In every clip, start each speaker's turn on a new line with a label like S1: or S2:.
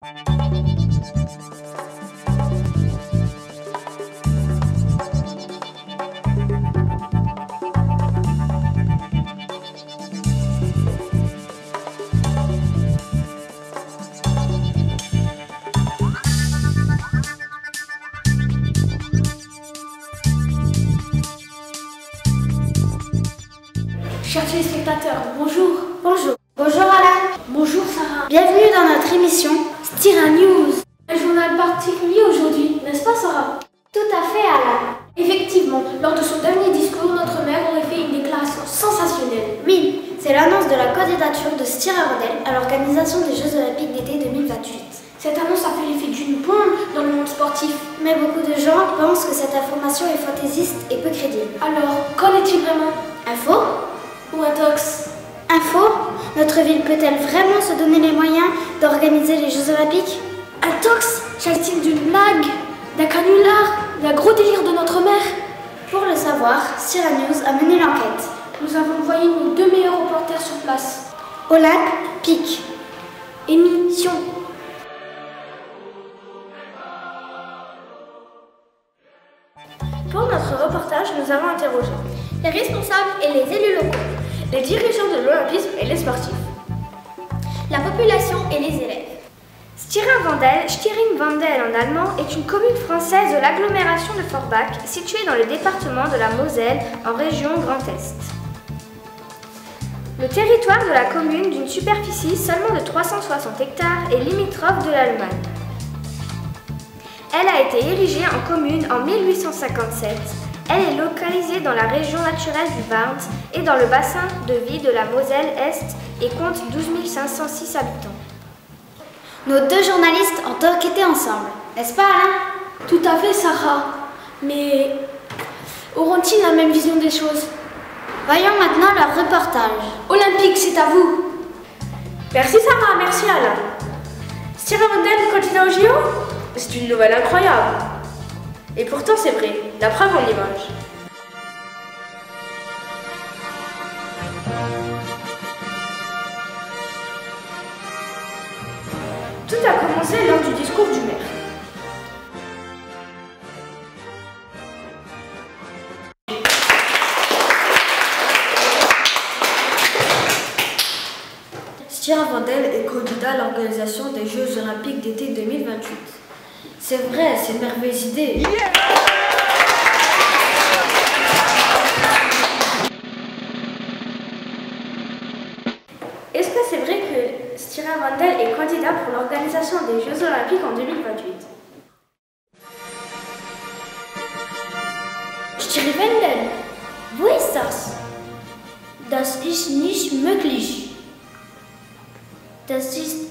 S1: Chers téléspectateurs, bonjour.
S2: Bonjour. Bonjour Alain.
S1: Bonjour Sarah.
S2: Bienvenue dans notre émission
S1: Stira News. Un journal particulier aujourd'hui, n'est-ce pas Sarah?
S2: Tout à fait Alain.
S1: Effectivement, lors de son dernier discours, notre mère aurait fait une déclaration sensationnelle.
S2: Oui, c'est l'annonce de la candidature de Stira Wendel à l'organisation des Jeux Olympiques d'été 2028.
S1: Cette annonce a fait l'effet d'une bombe dans le monde sportif.
S2: Mais beaucoup de gens pensent que cette information est fantaisiste et peu crédible.
S1: Alors, qu'en est-il vraiment?
S2: Info?
S1: Ou intox?
S2: Info? Notre ville peut-elle vraiment se donner les moyens d'organiser les Jeux Olympiques?
S1: Intox? S'agit-il d'une blague? D'un canular? D'un gros délire de notre mère?
S2: Pour le savoir, Stira News a mené l'enquête.
S1: Nous avons envoyé nos 2 meilleurs reporters sur place.
S2: Olympique.
S1: Émission. Pour notre reportage, nous avons interrogé
S2: les responsables et les élus locaux,
S1: les dirigeants de l'Olympisme et les sportifs,
S2: la population et les élèves.
S3: Stiring-Wendel en allemand est une commune française de l'agglomération de Forbach, située dans le département de la Moselle, en région Grand Est. Le territoire de la commune, d'une superficie seulement de 360 hectares, est limitrophe de l'Allemagne. Elle a été érigée en commune en 1857. Elle est localisée dans la région naturelle du Warnt et dans le bassin de vie de la Moselle-Est et compte 12 506 habitants.
S2: Nos 2 journalistes ont enquêté ensemble, n'est-ce pas Alain?
S1: Tout à fait Sarah. Mais auront-ils la même vision des choses?
S2: Voyons maintenant leur reportage.
S1: Olympique, c'est à vous. Merci Sarah, merci Alain. Stira Wendel, candidat au JO? C'est une nouvelle incroyable. Et pourtant c'est vrai, la preuve en image. Tout a commencé lors du discours du maire.
S4: Stira Wendel est candidat à l'organisation des Jeux Olympiques d'été 2028. C'est vrai, c'est une merveilleuse idée.
S1: Est-ce que c'est vrai que Stira Wendel est candidat pour l'organisation des Jeux Olympiques en 2028?
S2: Stira Wendel, wo ist das? Das ist nicht möglich. Das ist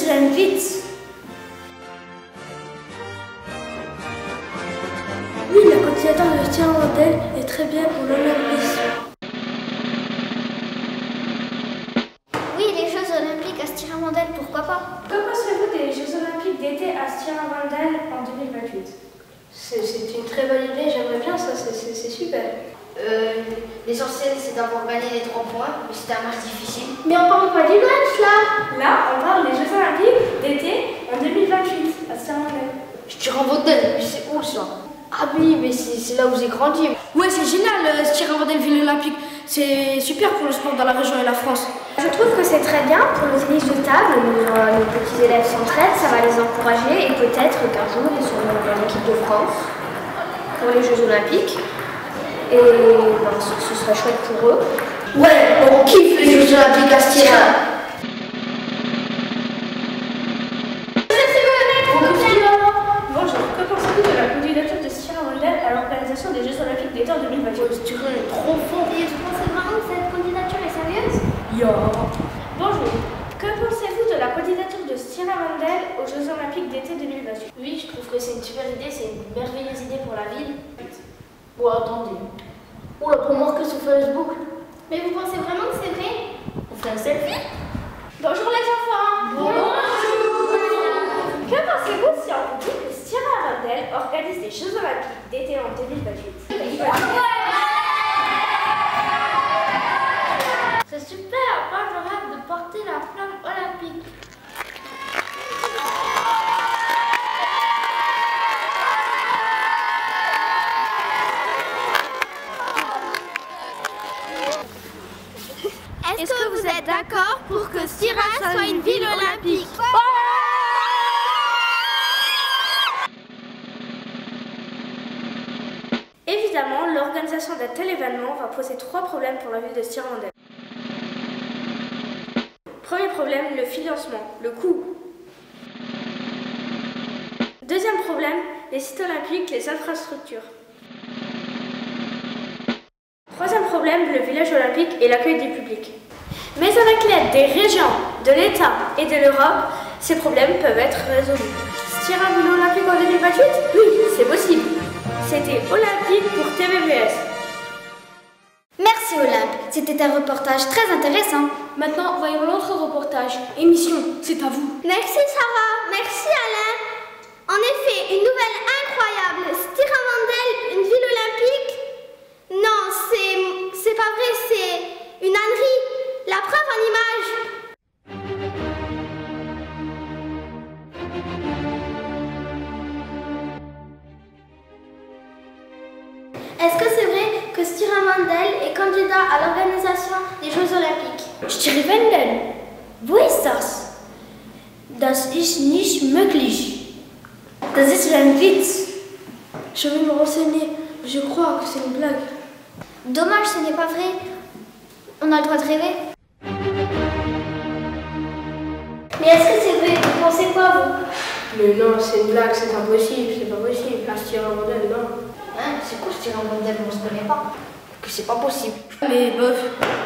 S2: ein Witz.
S1: Oui, la candidature de Stira Wendel est très bien pour l'Olympisme.
S2: Oui, les Jeux Olympiques à Stira Wendel, pourquoi pas?
S1: Que pensez-vous des Jeux Olympiques d'été à Stira Wendel en 2028? C'est une très bonne idée, j'aimerais bien ça, c'est super.
S5: L'essentiel c'est d'avoir gagné les 3 points, mais c'était un match difficile.
S1: Mais on parle pas du match là! Là, on parle des Jeux Olympiques d'été en 2028 à Stira Wendel.
S5: Stira Wendel, mais c'est où ça? Ah oui, mais c'est là où j'ai grandi.
S1: Ouais, c'est génial, Stira Wendel Ville Olympique. C'est super pour le sport dans la région et la France. Je trouve que c'est très bien pour le tennis de table. Nos petits élèves s'entraident, ça va les encourager et peut-être qu'un jour ils seront dans l'équipe de France pour les Jeux Olympiques. Et ben, ce serait chouette pour eux.
S5: Ouais, on kiffe les Jeux Olympiques à Stira.
S1: Bonjour, que pensez-vous de la candidature de Stira Wendel à l'organisation des Jeux Olympiques d'été en 2028?
S5: Stira est trop fort.
S2: Et vous pensez vraiment que cette candidature est sérieuse?
S1: Bonjour, que pensez-vous de la candidature de Stira Wendel aux Jeux Olympiques d'été 2028?
S5: Oui, je trouve que c'est une super idée, c'est une merveilleuse idée pour la ville. Oh, attendez. Oula, pour marquer sur Facebook.
S2: Mais vous pensez vraiment que c'est vrai?
S5: On fait un selfie?
S1: Bonjour les enfants! Bonjour! Que pensez-vous si on vous dit que Stira Wendel organise des Jeux Olympiques d'été en 2028?
S2: C'est super, moi je rêve de porter la flamme olympique.
S3: Est-ce que vous êtes d'accord pour que Styra soit une ville olympique?
S1: Évidemment, l'organisation d'un tel événement va poser 3 problèmes pour la ville de Stirlandel. Premier problème, le financement, le coût. Deuxième problème, les sites olympiques, les infrastructures. Troisième problème, le village olympique et l'accueil du public. Mais avec l'aide des régions, de l'État et de l'Europe, ces problèmes peuvent être résolus. Styra ville olympique en 2028? Oui, c'est possible. C'était Olympique pour TVVS.
S2: Merci Olympe, c'était un reportage très intéressant.
S5: Maintenant, voyons l'autre reportage. Émission, c'est à vous.
S3: Merci Sarah, merci Alain. En effet, une nouvelle incroyable. Stirlandel, une ville olympique? Non, c'est pas vrai, c'est une ânerie. La preuve en image. Est-ce que c'est vrai que Stirlandel est candidat à l'organisation des Jeux Olympiques?
S1: Stirlandel? Wo ist das? Das ist nicht möglich. Das ist ein Witz. Je vais me renseigner. Je crois que c'est une blague.
S2: Dommage, ce n'est pas vrai. On a le droit de rêver.
S3: Mais est-ce que c'est vrai? Vous pensez quoi, vous?
S1: Mais non, c'est une blague, c'est impossible, c'est pas possible. Un Stirlandel, non.
S5: Hein, c'est quoi Stirlandel? On se connaît pas. Que c'est pas possible.
S1: Mais bof,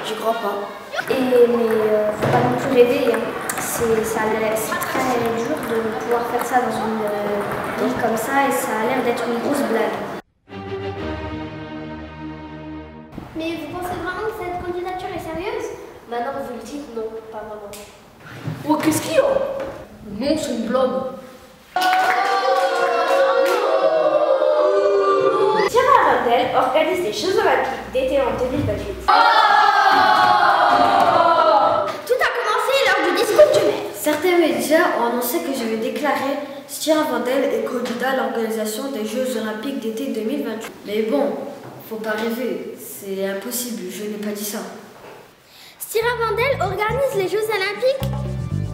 S1: j'y crois pas.
S3: Faut pas non plus rêver. Hein. C'est très dur de pouvoir faire ça dans une ville comme ça et ça a l'air d'être une grosse blague. Mais vous pensez vraiment que cette candidature est sérieuse?
S5: Maintenant, vous le dites, non, pas vraiment. Oh, qu'est-ce qu'il y a? Non, c'est une blague.
S1: Stirlandel organise les Jeux Olympiques d'été en 2028.
S3: Tout a commencé lors du discours du maire.
S4: Certains médias ont annoncé que je vais déclarer Stirlandel est candidat à l'organisation des Jeux Olympiques d'été 2028. Mais bon, faut pas rêver, c'est impossible, je n'ai pas dit ça.
S3: Stirlandel organise les Jeux Olympiques?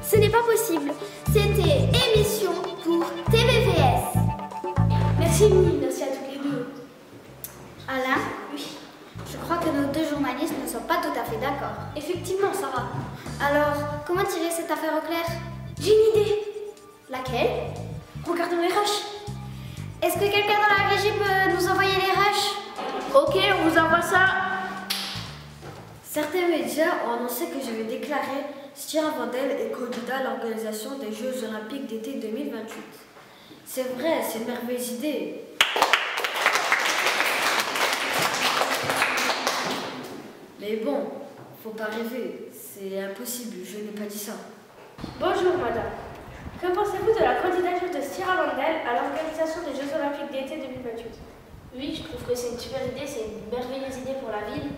S3: Ce n'est pas possible. C'était émission pour TVVS.
S1: Merci Mimi, merci à toutes les deux.
S2: Alain? Oui. Je crois que nos deux journalistes ne sont pas tout à fait d'accord.
S1: Effectivement, Sarah.
S2: Alors, comment tirer cette affaire au clair?
S1: J'ai une idée.
S2: Laquelle?
S1: Regardons les rushs.
S2: Est-ce que quelqu'un dans la régie peut nous envoyer les rushs?
S5: Ok, on vous envoie ça.
S4: Certains médias ont annoncé que je vais déclarer Stirlandel est candidat à l'organisation des Jeux Olympiques d'été 2028. C'est vrai, c'est une merveilleuse idée. Mais bon, faut pas rêver, c'est impossible, je n'ai pas dit ça.
S1: Bonjour madame. Que pensez-vous de la candidature de Stirlandel à l'organisation des Jeux Olympiques d'été 2028?
S5: Oui, je trouve que c'est une super idée, c'est une merveilleuse idée pour la ville.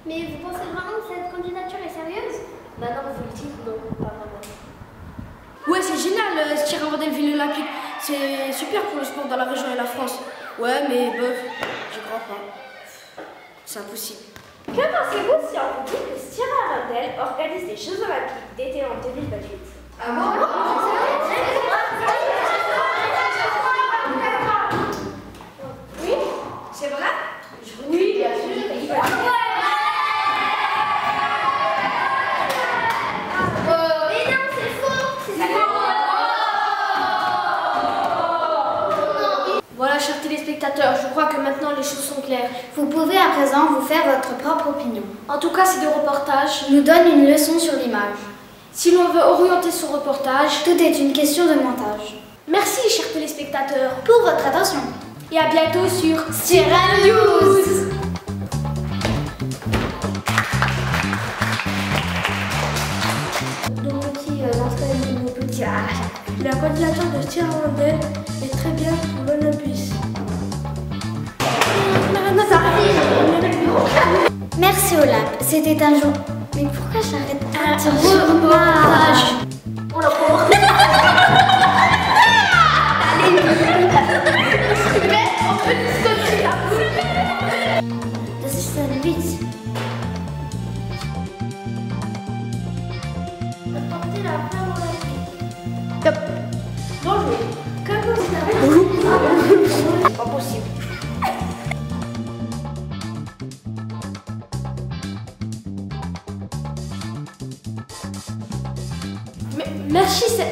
S3: Mais vous pensez vraiment que cette candidature est sérieuse?
S5: Maintenant, vous le dites, non, pas vraiment.
S1: Ouais, c'est génial, Stirlandel ville olympique. C'est super pour le sport dans la région et la France. Ouais, mais bof, j'y crois pas. C'est impossible. Que pensez-vous si on vous dit que Stirlandel organise les Jeux Olympiques d'été en 2028?
S5: Ah bon?
S1: Oui, c'est vrai? Oui, bien sûr. Voilà, chers téléspectateurs, je crois que maintenant les choses sont claires.
S2: Vous pouvez à présent vous faire votre propre opinion.
S1: En tout cas, ces deux reportages
S2: Nous donne une leçon sur l'image.
S1: Si l'on veut orienter ce reportage,
S2: Tout est une question de montage.
S1: merci chers téléspectateurs
S2: Pour votre attention.
S1: et à bientôt sur
S2: Styra News.
S1: nos petits La candidature de Stirlandel est très bien pour l'Olympus.
S2: Merci Olympe, c'était un jour. Mais pourquoi j'arrête pas de dire
S1: reportage.
S5: On l'a pas.
S2: Das ist ein Witz.
S1: Merci, c'est...